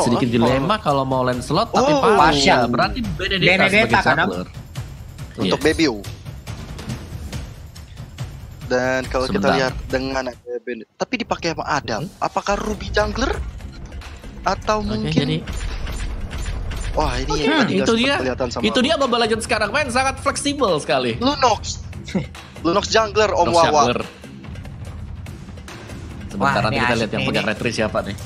sedikit dilema kalau mau Lancelot tapi Pasha. Berarti Benedetta sebagai jungler. Untuk Bebiu. Dan kalau kita lihat dengan tapi dipakai sama Adam, apakah Ruby jungler atau mungkin wah ini itu dia Mobile Legends sekarang main sangat fleksibel sekali. Lunox jungler Om Wawa. Sebentar nanti kita lihat yang pegang retri siapa nih.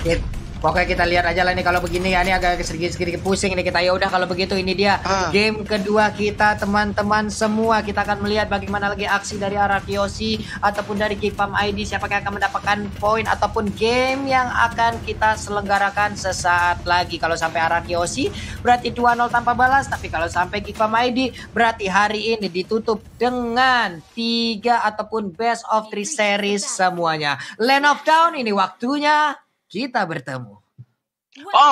Pokoknya kita lihat aja lah nih kalau begini ya, ini agak sedikit pusing nih kita. Ya udah kalau begitu ini dia game kedua kita teman-teman semua. Kita akan melihat bagaimana lagi aksi dari Arakiyoshi ataupun dari Geek Farm ID, siapa yang akan mendapatkan poin ataupun game yang akan kita selenggarakan sesaat lagi. Kalau sampai Arakiyoshi berarti 2-0 tanpa balas, tapi kalau sampai Geek Farm ID berarti hari ini ditutup dengan 3 ataupun best of 3 series semuanya. Land of Dawn ini waktunya kita bertemu.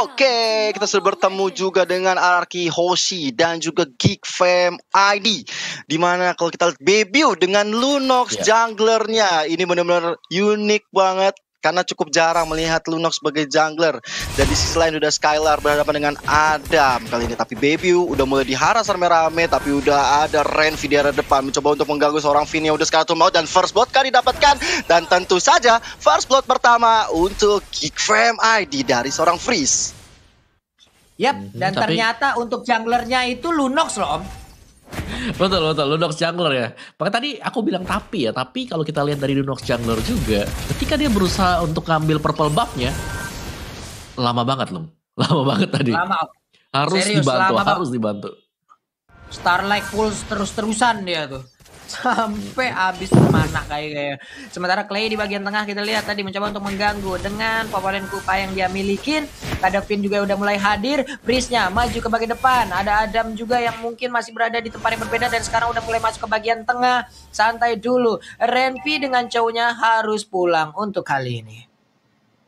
Oke, kita sudah bertemu juga dengan Arakiyoshi dan juga Geek Fam ID. Dimana kalau kita lihat Bebiu dengan Lunox junglernya, ini benar-benar unik banget. Karena cukup jarang melihat Lunox sebagai jungler. Dan di sisi lain udah Skylar berhadapan dengan Adam kali ini. Tapi Bebiu udah mulai diharas rame-rame. Tapi udah ada Renvi di arah depan mencoba untuk mengganggu seorang Vini yang udah sekali maut. Dan first blood kali didapatkan. Dan tentu saja first blood pertama untuk Geek Fam ID dari seorang Freeze. Dan ternyata untuk junglernya itu Lunox loh Om. Betul, Lunox jungler ya. Makanya tadi aku bilang tapi kalau kita lihat dari Lunox jungler juga, ketika dia berusaha untuk ngambil purple buff-nya, lama banget loh. Lama banget tadi. Harus dibantu. Starlight full terus-terusan dia tuh. Sampai habis mana kayak. Sementara Clay di bagian tengah kita lihat tadi mencoba untuk mengganggu dengan Popolen Kupa yang dia milikin. Kadavin juga udah mulai hadir. Breeze-nya maju ke bagian depan. Ada Adam juga yang mungkin masih berada di tempat yang berbeda dan sekarang udah mulai masuk ke bagian tengah. Santai dulu. Renvi dengan cowoknya harus pulang untuk kali ini.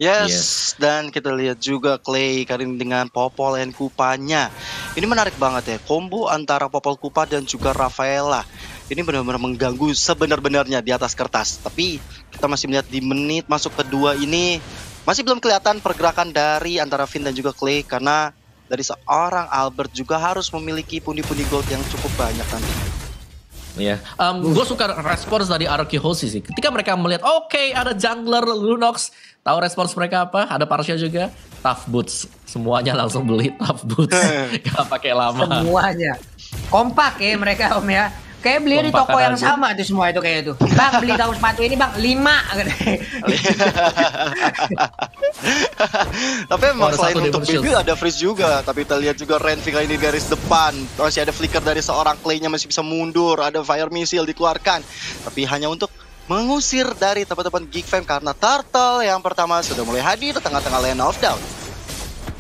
Yes, dan kita lihat juga Clay Karin dengan Popolen Kupanya. Ini menarik banget ya, combo antara Popol Kupa dan juga Rafaela. Ini benar-benar mengganggu sebenar-benarnya di atas kertas. Tapi kita masih melihat di menit masuk kedua ini masih belum kelihatan pergerakan dari antara Vin dan juga Clay. Karena dari seorang Albert juga harus memiliki pundi-pundi gold yang cukup banyak nanti. Iya, gue suka respons dari Arakiyoshi sih. Ketika mereka melihat, oke, ada jungler Lunox, tahu respons mereka apa? Ada Parsia juga, Tough Boots, semuanya langsung beli Tough Boots, gak pakai lama. Semuanya, kompak ya mereka Om ya. Kayak beli di toko yang sama tuh semua itu kayak itu. Bang beli tahu sepatu ini bang 5. Tapi memang selain untuk Bebiu ada Freeze juga. Tapi kita lihat juga Renvi kali ini garis depan. Masih ada flicker dari seorang Clay-nya masih bisa mundur. Ada Fire Missile dikeluarkan. Tapi hanya untuk mengusir dari teman-teman Geek Fam. Karena Turtle yang pertama sudah mulai hadir di tengah-tengah Land of Dawn.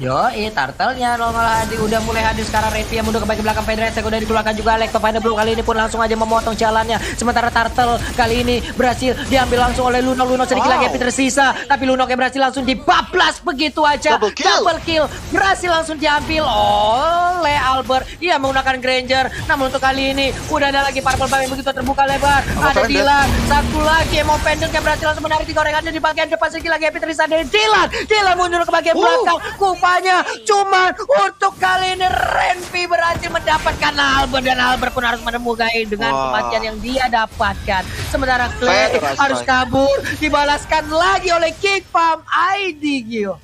Turtle-nya udah mulai hadir sekarang. Renvi yang mundur ke bagian belakang. Federasi udah dikeluarkan juga. Lecto Final Blow kali ini pun langsung aja memotong jalannya. Sementara Turtle kali ini berhasil diambil langsung oleh Lunox. Lunox sedikit lagi tersisa. Tapi Lunox yang berhasil langsung dibablas begitu aja. Double kill. Berhasil langsung diambil oleh Albert. Dia menggunakan Granger. Namun untuk kali ini udah ada lagi purple bang yang begitu terbuka lebar. Ada Dylan. Satu lagi Emo Pendant yang berhasil langsung menarik 3 orang ada di bagian depan. Sedikit lagi tersisa dari Dylan. Dylan mundur ke bagian belakang. Cuman untuk kali ini Renvi berhasil mendapatkan Albert dan Albert pun harus menemukan dengan kematian yang dia dapatkan. Sementara Clay harus kabur, dibalaskan lagi oleh Geek Farm ID Gio.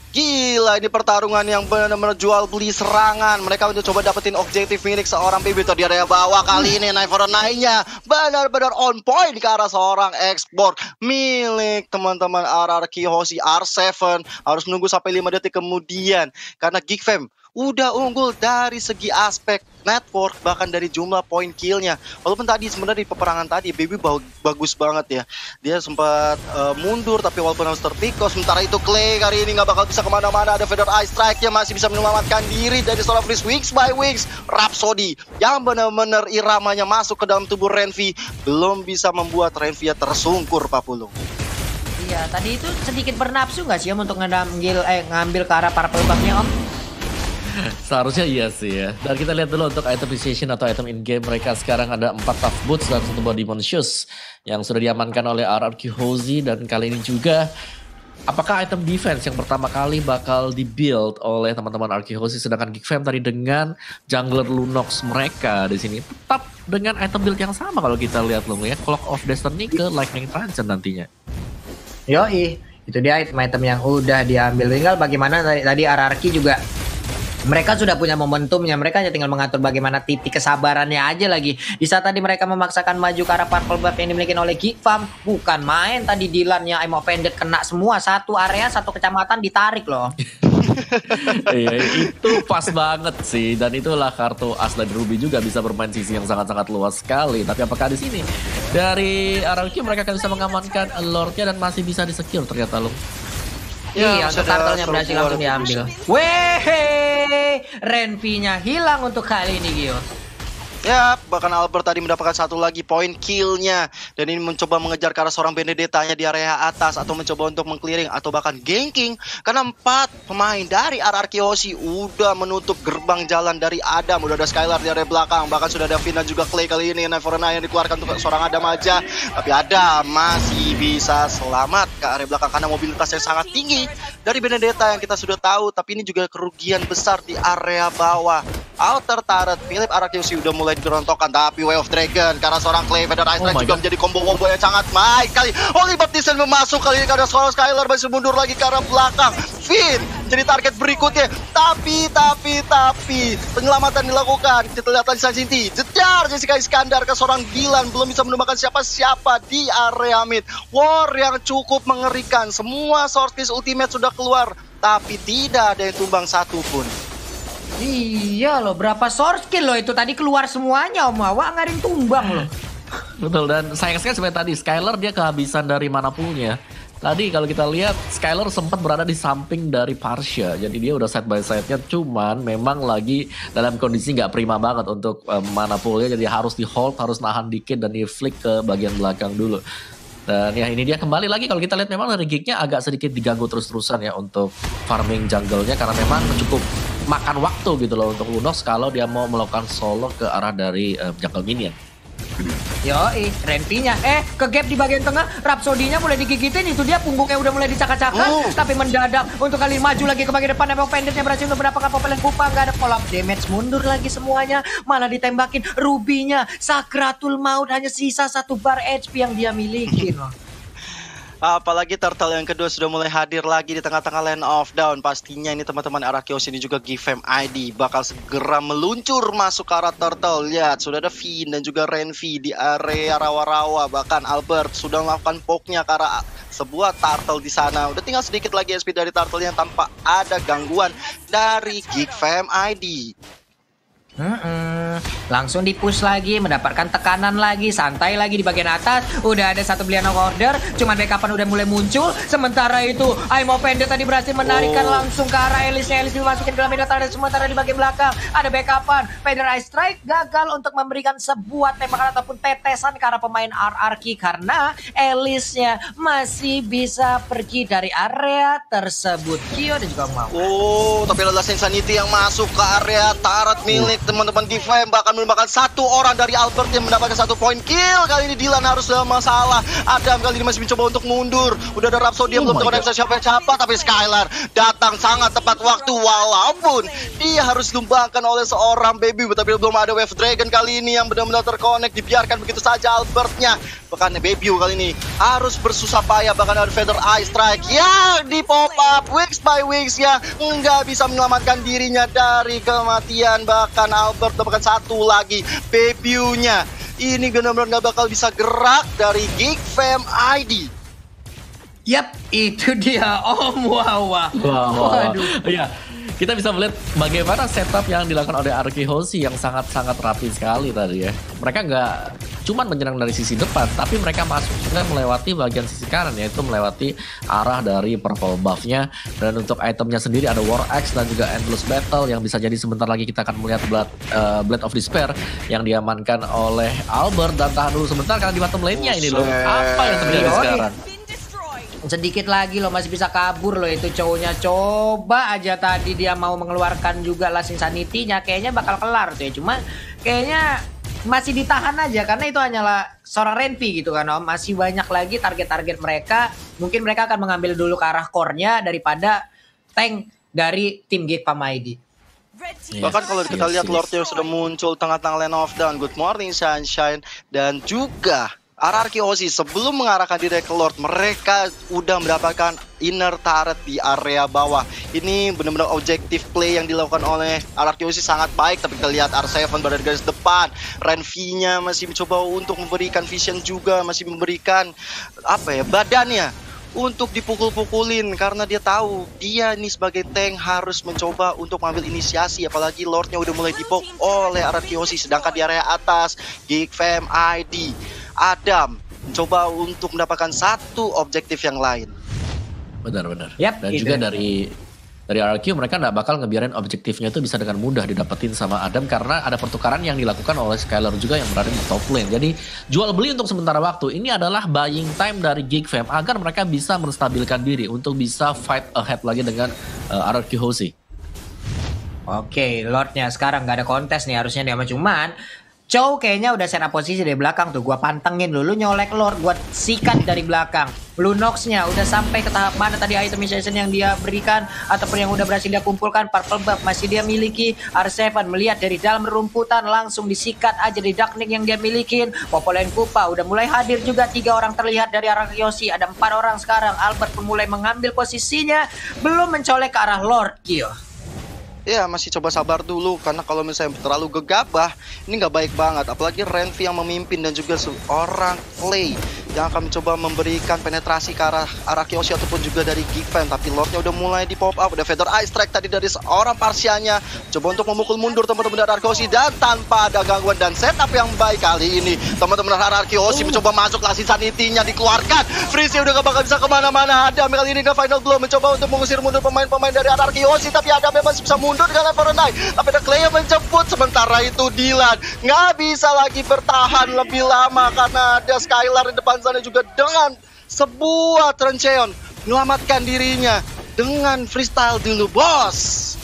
Gila, ini pertarungan yang benar-benar jual beli serangan. Mereka udah coba dapetin objektif milik seorang Bebiu di area bawah. Kali ini Knife for Nine-nya benar-benar on point ke arah seorang ekspor milik teman-teman Arakiyoshi R7. Harus menunggu sampai 5 detik kemudian. Karena Geek Fam udah unggul dari segi aspek network, bahkan dari jumlah poin killnya. Walaupun tadi sebenarnya di peperangan tadi Bebiu bagus banget ya. Dia sempat mundur tapi walaupun harus terpikos. Sementara itu Clay kali ini nggak bakal bisa kemana-mana. Ada Feather Eye Strike-nya masih bisa menyelamatkan diri dari seorang Freeze. Wings by Wings Rhapsody yang benar-benar iramanya masuk ke dalam tubuh Renvi belum bisa membuat Renvi tersungkur Pak Pulung. Iya, tadi itu sedikit bernafsu nggak sih Om untuk ngambil ke arah purple bang-nya Om? Seharusnya iya sih ya. Dan kita lihat dulu untuk item precision atau item in-game mereka sekarang ada 4 Tough Boots dan 1 buah Demon Shoes yang sudah diamankan oleh Arakiyoshi. Dan kali ini juga apakah item defense yang pertama kali bakal di-build oleh teman-teman Arkehosi, sedangkan Geek Fam tadi dengan jungler Lunox mereka di sini tetap dengan item build yang sama kalau kita lihat loh ya, Clock of Destiny ke Lightning Transcend nantinya. Yoi, itu dia item-item yang udah diambil. Tinggal bagaimana tadi RRQ juga mereka sudah punya momentumnya, mereka hanya tinggal mengatur bagaimana titik kesabarannya aja lagi. Di saat tadi mereka memaksakan maju ke arah purple buff yang dimiliki oleh Geek Fam, bukan main tadi Dylan-nya I'm offended kena semua, satu area satu kecamatan ditarik loh. Iya, itu pas banget sih, dan itulah kartu as dan Ruby juga bisa bermain sisi yang sangat-sangat luas sekali. Tapi apakah di sini dari RRQ mereka akan bisa mengamankan Lordnya dan masih bisa di-secure ternyata loh. Iya, untuk turtle-nya berhasil langsung diambil. Weh, Renvi-nya hilang untuk kali ini, Gio. Ya, bahkan Albert tadi mendapatkan satu lagi poin kill-nya. Dan ini mencoba mengejar ke arah seorang Benedetta-nya di area atas, atau mencoba untuk meng-clearing atau bahkan ganking. Karena 4 pemain dari Arkehosi udah menutup gerbang jalan dari Adam. Udah ada Skylar di area belakang, bahkan sudah ada Finn dan juga Clay kali ini. Neverna yang dikeluarkan untuk seorang Adam aja. Tapi Adam masih bisa selamat ke area belakang karena mobilitas yang sangat tinggi dari Benedetta yang kita sudah tahu. Tapi ini juga kerugian besar di area bawah. Outer turret Philip Arkehosi udah mulai digerontokan, tapi Way of Dragon karena seorang Clay Feather Ice juga menjadi combo-combo yang sangat baik kali. Holy Baptisten masuk kali ini karena seorang Skylar masih mundur lagi ke arah belakang. Finn jadi target berikutnya, tapi penyelamatan dilakukan. Kita lihat lagi Sansinti jejar Jessica Iskandar ke seorang Dylan, belum bisa menemukan siapa-siapa di area mid. War yang cukup mengerikan, semua Sword Kiss Ultimate sudah keluar, tapi tidak ada yang tumbang satupun. Iya loh, berapa source kill loh itu tadi keluar semuanya Om Wawa, nggak ada yang tumbang loh. Betul, dan sayang sekali sebenarnya tadi Skylar dia kehabisan dari mana poolnya. Tadi kalau kita lihat Skylar sempat berada di samping dari Parsha, jadi dia udah side by side-nya, cuman memang lagi dalam kondisi nggak prima banget untuk mana poolnya, jadi harus di hold, harus nahan dikit dan di flick ke bagian belakang dulu. Dan ya ini dia kembali lagi kalau kita lihat memang dari Geek-nya agak sedikit diganggu terus-terusan ya untuk farming jungle-nya, karena memang cukup makan waktu gitu loh untuk Lunox kalau dia mau melakukan solo ke arah dari jungle minion. Yoi, Renvi-nya ke gap di bagian tengah, Rhapsody-nya mulai digigitin, itu dia punggungnya udah mulai dicakar-cakar, tapi mendadak untuk kali maju lagi ke bagian depan, emang Pendetnya berhasil untuk mendapatkan Popel yang Pupa, gak ada collapse damage, mundur lagi semuanya, malah ditembakin Ruby-nya, Sakratul Maut hanya sisa 1 bar HP yang dia miliki loh. Apalagi turtle yang kedua sudah mulai hadir lagi di tengah-tengah lane of down. Pastinya ini teman-teman Arkehosi ini juga Geek Fam ID bakal segera meluncur masuk ke arah turtle. Lihat, sudah ada Finn dan juga Renvi di area rawa-rawa. Bahkan Albert sudah melakukan poke-nya ke arah sebuah turtle di sana. Udah tinggal sedikit lagi SP dari turtle yang tanpa ada gangguan dari Geek Fam ID. Langsung di-push lagi, mendapatkan tekanan lagi, santai lagi di bagian atas. Udah ada satu belian order, cuman backupan udah mulai muncul. Sementara itu, I'm offended tadi berhasil menarikan langsung ke arah Elis dimasukin ke dalam medan target. Sementara di bagian belakang ada backupan. Feather Ice Strike gagal untuk memberikan sebuah tembakan ataupun tetesan ke arah pemain RRQ karena Elisnya masih bisa pergi dari area tersebut. Kyo dan juga mau. Tapi adalah Insanity yang masuk ke area turret milik teman-teman Geek Fam, bahkan merupakan 1 orang dari Albert yang mendapatkan 1 poin kill. Kali ini Dylan harus dalam masalah. Adam kali ini masih mencoba untuk mundur. Udah ada Rhapsody yang belum terkoneksi siapa-siapa, tapi Skylar datang sangat tepat waktu walaupun dia harus ditumbangkan oleh seorang baby. Tapi belum ada Wave Dragon kali ini yang benar-benar terkonek, dibiarkan begitu saja Albertnya. Bahkan baby kali ini harus bersusah payah, bahkan ada Feather Ice Strike yang di pop up weeks by weeks ya, nggak bisa menyelamatkan dirinya dari kematian. Bahkan Albert dapatkan 1 lagi debutnya. Ini benar-benar nggak bakal bisa gerak dari Geek Fam ID. Yap, itu dia Om Wawa. Waduh. Iya, kita bisa melihat bagaimana setup yang dilakukan oleh Arkehosi yang sangat-sangat rapi sekali tadi ya. Mereka nggak cuman menyerang dari sisi depan, tapi mereka masuk juga melewati bagian sisi kanan, yaitu melewati arah dari purple buff-nya. Dan untuk itemnya sendiri ada War Axe dan juga Endless Battle yang bisa jadi sebentar lagi kita akan melihat Blade of Despair yang diamankan oleh Albert. Dan tahan dulu sebentar karena di bottom lane-nya ini loh, apa yang terjadi sekarang? Sedikit lagi loh, masih bisa kabur loh itu cowoknya. Coba aja tadi dia mau mengeluarkan juga Last Insanity-nya, kayaknya bakal kelar tuh ya. Cuma kayaknya masih ditahan aja karena itu hanyalah seorang Renvi gitu kan Om. Masih banyak lagi target-target mereka. Mungkin mereka akan mengambil dulu ke arah core-nya daripada tank dari tim Geekfam ID. Bahkan kalau kita lihat Lordnya sudah muncul tengah-tengah lane of down. Good morning Sunshine. Dan juga RRQ Osi sebelum mengarahkan diri ke Lord, mereka udah mendapatkan inner turret di area bawah. Ini benar-benar objektif play yang dilakukan oleh RRQ Osi sangat baik. Tapi kita lihat R7 berada di garis depan. Renvi-nya masih mencoba untuk memberikan vision juga, masih memberikan badannya untuk dipukul-pukulin karena dia tahu dia ini sebagai tank harus mencoba untuk mengambil inisiasi, apalagi Lordnya udah mulai dipok oleh RRQ Osi. Sedangkan di area atas Geekfam ID Adam mencoba untuk mendapatkan satu objektif yang lain. Benar-benar. Yap, dan gitu. juga dari RRQ mereka nggak bakal ngebiarin objektifnya itu bisa dengan mudah didapetin sama Adam karena ada pertukaran yang dilakukan oleh Skylar juga yang berada di top lane. Jadi jual beli untuk sementara waktu ini adalah buying time dari Geekfam agar mereka bisa menstabilkan diri untuk bisa fight ahead lagi dengan RRQ Hoshi. Oke, Lordnya sekarang nggak ada kontes nih harusnya dia, cuman Chow kayaknya udah set up posisi dari belakang tuh. Gua pantengin dulu, nyolek Lord, gua sikat dari belakang. Lunox-nya udah sampai ke tahap mana tadi itemization yang dia berikan ataupun yang udah berhasil dia kumpulkan. Purple buff masih dia miliki. R7 melihat dari dalam rumputan langsung disikat aja di Darknik yang dia milikin. Popolen Kupa udah mulai hadir juga, 3 orang terlihat dari arah Yoshi. Ada 4 orang sekarang. Albert pun mulai mengambil posisinya, belum mencolek ke arah Lord Kyo. Ya masih coba sabar dulu karena kalau misalnya terlalu gegabah ini nggak baik banget, apalagi Renvi yang memimpin dan juga seorang Clay yang akan mencoba memberikan penetrasi ke arah Kyoshi ataupun juga dari Geekfam. Tapi Lordnya udah mulai di pop up, udah Feather Ice Strike tadi dari seorang Parsianya, coba untuk memukul mundur teman-teman dari Kyoshi dan tanpa ada gangguan dan setup yang baik kali ini teman-teman Kyoshi mencoba masuk langsung sanitinya dikeluarkan. Freeze udah gak bakal bisa kemana-mana. Adam kali ini ke final blow mencoba untuk mengusir mundur pemain-pemain dari Kyoshi, tapi Adam masih bisa mundur dengan level naik. Tapi ada Clay yang menjemput, sementara itu Dylan nggak bisa lagi bertahan lebih lama karena ada Skylar di depan sana juga dengan sebuah Trencheon menyelamatkan dirinya dengan freestyle dulu bos.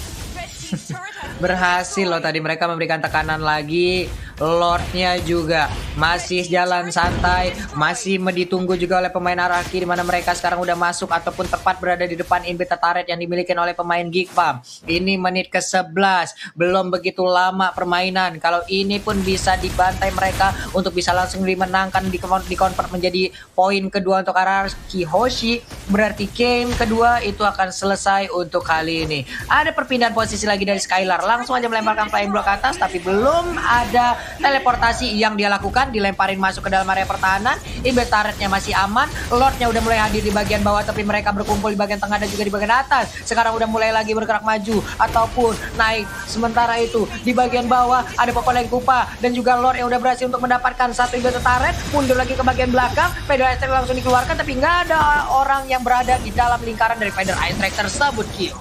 Berhasil loh tadi mereka memberikan tekanan lagi. Lordnya juga masih jalan santai, masih ditunggu juga oleh pemain Araki, di mana mereka sekarang udah masuk ataupun tepat berada di depan inhibitor turret yang dimiliki oleh pemain Geekfam. Ini menit ke-11, belum begitu lama permainan. Kalau ini pun bisa dibantai mereka untuk bisa langsung dimenangkan, dikonvert menjadi poin kedua untuk Araki Hoshi. Berarti game kedua itu akan selesai untuk kali ini. Ada perpindahan posisi lagi dari Skylar, langsung aja melemparkan flying block ke atas, tapi belum ada teleportasi yang dia lakukan, dilemparin masuk ke dalam area pertahanan. Inhibitor turretnya masih aman, Lordnya udah mulai hadir di bagian bawah, tapi mereka berkumpul di bagian tengah dan juga di bagian atas. Sekarang udah mulai lagi bergerak maju ataupun naik. Sementara itu di bagian bawah ada Popolen Kupa dan juga Lord yang udah berhasil untuk mendapatkan satu inhibitor turret. Mundur lagi ke bagian belakang, Feather Ice Strike langsung dikeluarkan, tapi nggak ada orang yang berada di dalam lingkaran dari Feather Ice Strike tersebut, Kyo.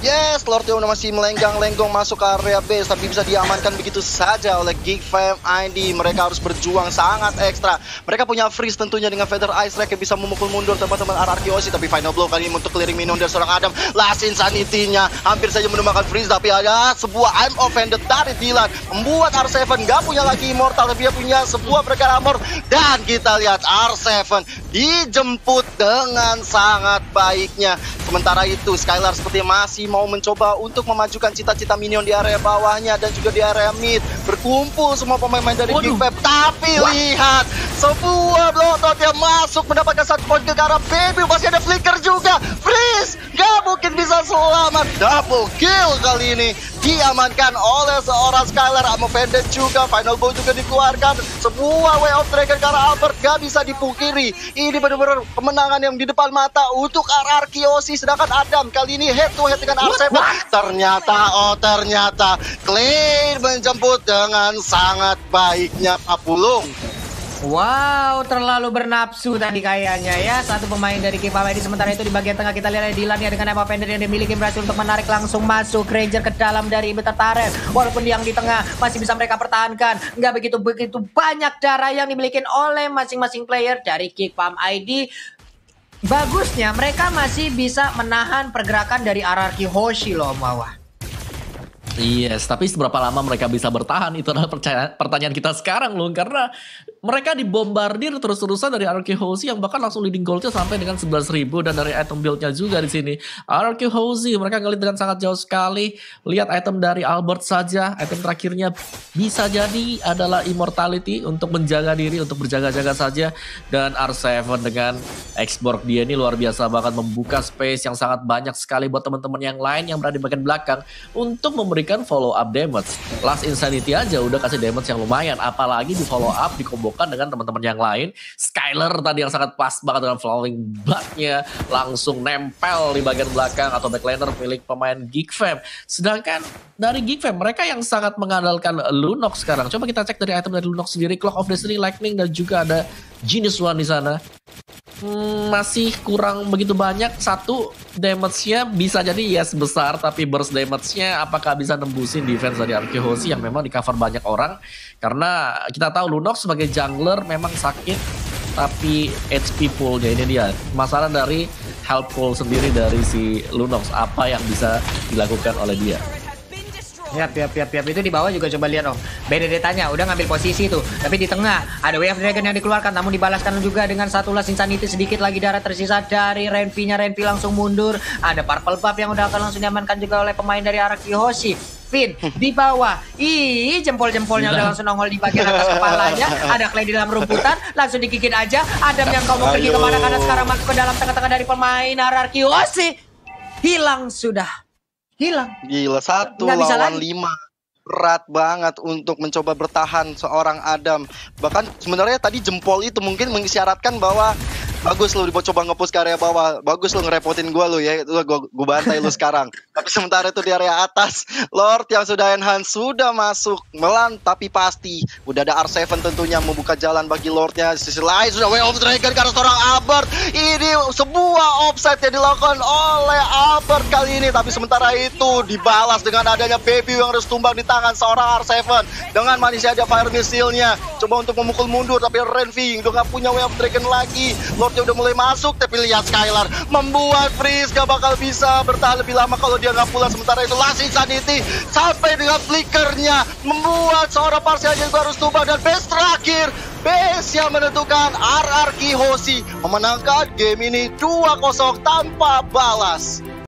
Yes, Lordnya udah masih melenggang-lenggong masuk ke area base, tapi bisa diamankan begitu saja oleh Geekfam ID. Mereka harus berjuang sangat ekstra. Mereka punya freeze tentunya dengan Feather Ice Strike yang bisa memukul mundur teman-teman RRQ Osi. Tapi final blow kali ini untuk clearing minum dari seorang Adam. Last Insanity-nya hampir saja menemukan freeze, tapi ada sebuah I'm offended dari Dylan membuat R7 gak punya lagi immortal, tapi dia punya sebuah breaker armor. Dan kita lihat R7 dijemput dengan sangat baiknya. Sementara itu Skylar seperti masih mau mencoba untuk memajukan cita-cita minion di area bawahnya dan juga di area mid. Berkumpul semua pemain dari Geekfam, tapi lihat sebuah bloodshot yang masuk mendapatkan satu poin ke arah baby. Masih ada flicker juga, freeze gak mungkin bisa selamat. Double kill kali ini diamankan oleh seorang Skylar. I'm offended juga, final bow juga dikeluarkan. Sebuah way of dragon ke arah Albert gak bisa dipungkiri. Ini benar-benar kemenangan yang di depan mata untuk RRQ Osi. Sedangkan Adam kali ini head to head dengan R7. Ternyata Clay menjemput dengan sangat baiknya Papulung. Wow, terlalu bernafsu tadi kayaknya ya satu pemain dari Geekfam ID. Sementara itu di bagian tengah kita lihat Dylan ya dengan Emma Fender yang dimiliki berhasil untuk menarik langsung masuk Ranger ke dalam dari inhibitor turret. Walaupun yang di tengah masih bisa mereka pertahankan, nggak begitu banyak darah yang dimiliki oleh masing-masing player dari Geekfam ID. Bagusnya mereka masih bisa menahan pergerakan dari RRQ Hoshi loh, Mawah. Yes, tapi seberapa lama mereka bisa bertahan itu adalah pertanyaan kita sekarang loh, karena mereka dibombardir terus-terusan dari RRQ Hoshi yang bahkan langsung leading goldnya sampai dengan 11.000 dan dari item buildnya juga di sini. RRQ Hoshi mereka ngelit dengan sangat jauh sekali. Lihat item dari Albert saja, item terakhirnya bisa jadi adalah Immortality untuk menjaga diri, untuk berjaga-jaga saja. Dan R7 dengan X-Borg dia ini luar biasa banget membuka space yang sangat banyak sekali buat teman-teman yang lain yang berada di bagian belakang untuk memberikan follow up damage. Last Insanity aja udah kasih damage yang lumayan, apalagi di follow up dikombokan dengan teman-teman yang lain. Skyler tadi yang sangat pas banget dengan flowing blood-nya langsung nempel di bagian belakang atau backliner milik pemain Geek Fam. Sedangkan dari Geek Fam mereka yang sangat mengandalkan Lunox sekarang. Coba kita cek dari item dari Lunox sendiri, Clock of Destiny, Lightning dan juga ada Genius One di sana. Masih kurang begitu banyak. Satu, damage-nya bisa jadi yes besar, tapi burst damage-nya apakah bisa nembusin defense dari RRQ Hoshi yang memang di cover banyak orang. Karena kita tahu Lunox sebagai jungler memang sakit, tapi HP pool-nya ini dia masalah dari health pool sendiri dari si Lunox, apa yang bisa dilakukan oleh dia. Yap. Itu di bawah juga coba lihat Om. Benedetta-nya udah ngambil posisi tuh. Tapi di tengah ada Way of Dragon yang dikeluarkan, namun dibalaskan juga dengan satu Last Insanity. Sedikit lagi darah tersisa dari Renvi-nya. Renvi langsung mundur. Ada Purple Buff yang udah akan langsung diamankan juga oleh pemain dari RRQ Hoshi. Finn di bawah. Jempol-jempolnya udah langsung nongol di bagian atas kepalanya. Ada Clay di dalam rumputan, langsung dikikit aja. Adam yang kau mau pergi kemana, karena sekarang masuk ke dalam tengah-tengah dari pemain RRQ Hoshi. Hilang sudah. Hilang. Gila, 1 lawan 5. Berat banget untuk mencoba bertahan seorang Adam. Bahkan sebenarnya tadi jempol itu mungkin mengisyaratkan bahwa bagus lu coba nge-push ke area bawah. Bagus lu ngerepotin gua lu ya. Itu gua bantai lu sekarang. Tapi sementara itu di area atas, Lord yang sudah enhance sudah masuk melan, tapi pasti udah ada R7 tentunya membuka jalan bagi Lordnya. Di sisi lain sudah Way of Dragon karena seorang Albert. Ini sebuah offside yang dilakukan oleh Albert kali ini. Tapi sementara itu dibalas dengan adanya Baby yang harus tumbang di tangan seorang R7. Dengan manisnya ada Fire Missile-nya. Coba untuk memukul mundur, tapi Renvi udah gak punya Way of Dragon lagi. Lordnya udah mulai masuk, tapi lihat Skylar membuat freeze, gak bakal bisa bertahan lebih lama kalau dia nggak pulang. Sementara itu Last Insanity sampai dengan flickernya membuat seorang Parsial juga harus tumbang. Dan base terakhir, base yang menentukan RRQ Hoshi memenangkan game ini 2-0 tanpa balas.